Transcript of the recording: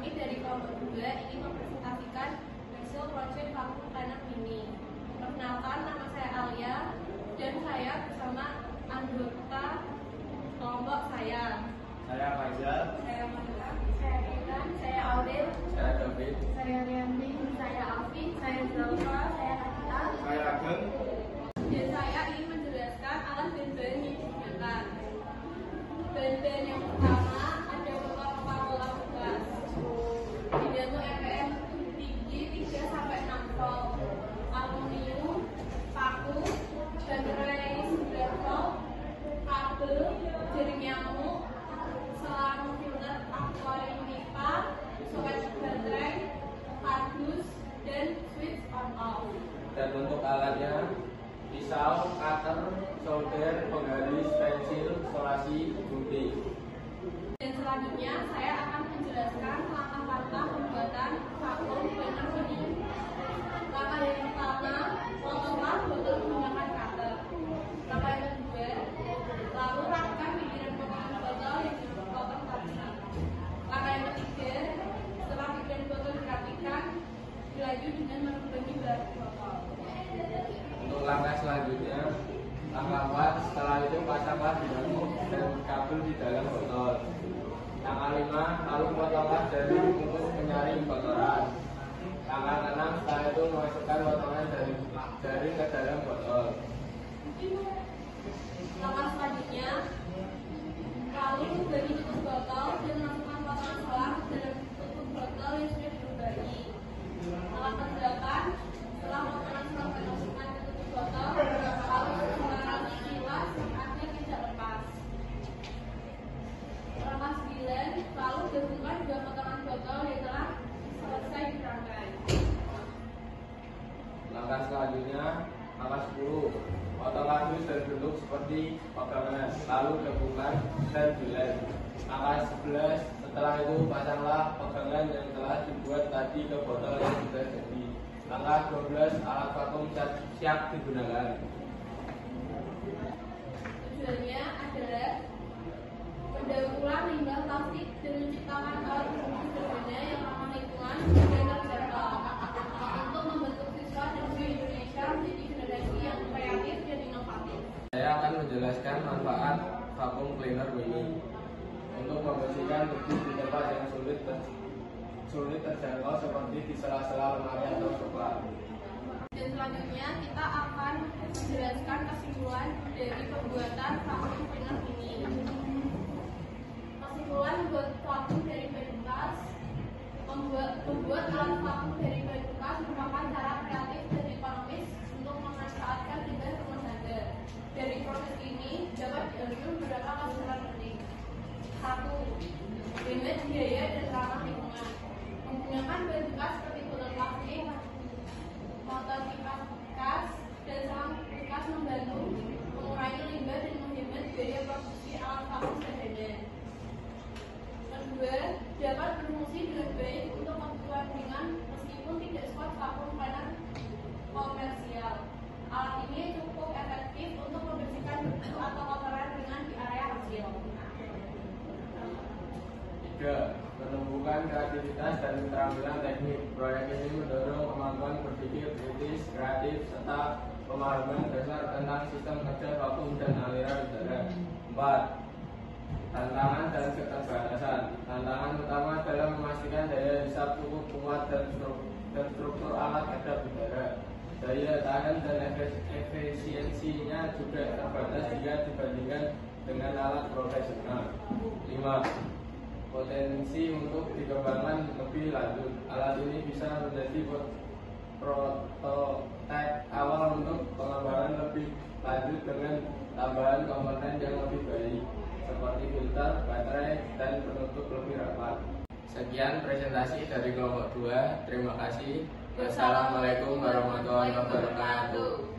Kami dari kelompok 2 ingin mempresentasikan hasil proyek vakum cleaner ini. Perkenalkan, nama saya Alia dan saya bersama anggota kelompok saya. Saya Faizal. Saya Monika. Saya Intan. Saya Aurel. Saya David. Saya Rianti. Saya Alfi. Saya Zalfa. Saya Kakita. Saya Ageng. Dan saya ingin menjelaskan alat dan bahan yang digunakan. Bahan-bahan yang pertama ada botol Coca-Cola bekas. Diameter EPS tinggi 3-6 volt. Aluminium, paku, baterai 9 volt, kabel, jaring nyamuk, selang filter akuarium pipa, soket baterai, kardus, dan switch on off. Dan untuk alatnya, pisau, cutter, solder, penggaris, pensil, solasi, gunting. Dan selanjutnya saya akan menjelaskan langkah-langkah pembuatan vakum cleaner ini. Langkah yang pertama, potonglah botol menggunakan cutter. Langkah yang kedua, lalu rapikan pinggiran potongan botol yang dipotong tadi. Langkah yang ketiga, setelah pinggiran botol dirapikan, dilanjut dengan menubangi bahan botol. Untuk langkah selanjutnya, langkah 4, setelah itu pasanglah dinamo dan kabel di dalam botol. Langkah 5, lalu potonglah jaring untuk menyaring kotoran. Langkah 6, setelah itu memasukkan potongan dari jaring ke dalam botol. Langkah selanjutnya, lalu bagi tutup botol dan masukkan potongan selang ke dalam tutup botol yang sudah dilubangi. Langkah ke-8, setelah potongan selang dimasukkan ke tutup botol, lalu sembarang kilas agar tidak lepas. Langkah 9, lalu gabungkan dua potongan botol yang telah selesai dirangkai. Langkah selanjutnya, langkah 10, potong kardus dan bentuk seperti pegangan, lalu gabungkan dan dilem. Langkah 11, setelah itu pasanglah pegangan yang telah dibuat tadi ke botol yang sudah jadi. Langkah 12, alat vakum siap digunakan. Tujuannya adalah mendaur ulang limbah plastik dan menciptakan alat produksi sederhana yang ramah lingkungan dan terjangkau untuk membentuk siswa negeri Indonesia menjadi generasi yang kreatif dan inovatif. Saya akan menjelaskan manfaat vakum cleaner ini untuk membersihkan debu di tempat yang sulit terjangkau seperti di sela-sela lemari atau sofa. Dan selanjutnya kita akan menjelaskan kesimpulan dari pembuatan vakum cleaner ini. Kesimpulan membuat vakum dari bahan bekas. Membuat alat vakum dari bahan bekas merupakan cara kreatif dan ekonomis untuk memanfaatkan limbah rumah tangga. Dari proses ini dapat diambil beberapa kesimpulan penting. 1. Hemat biaya dan ramah lingkungan. Menggunakan bahan bekas seperti botol plastik, motor kipas bekas, dan selang bekas membantu mengurangi limbah dan menghemat biaya produksi alat vakum sederhana. Kedua, dapat berfungsi dengan baik untuk kebutuhan ringan meskipun tidak sekuat vakum cleaner komersial. Alat ini cukup efektif untuk membersihkan debu atau kotoran ringan di area kecil. 3. Menumbuhkan kreativitas dan keterampilan teknik. Proyek ini mendorong kemampuan berpikir kritis, kreatif, serta pemahaman dasar tentang sistem kerja vakum dan aliran udara. 4. Tantangan dan keterbatasan. Tantangan utama adalah memastikan daya hisap cukup kuat dan struktur alat kedap udara. Daya tahan dan efisiensinya juga terbatas jika dibandingkan dengan alat profesional. 5. Potensi untuk dikembangkan lebih lanjut. Alat ini bisa menjadi prototipe awal untuk pengembangan lebih lanjut dengan tambahan komponen yang lebih baik seperti filter, baterai, dan penutup lebih rapat. Sekian presentasi dari kelompok 2. Terima kasih. Wassalamualaikum warahmatullahi wabarakatuh.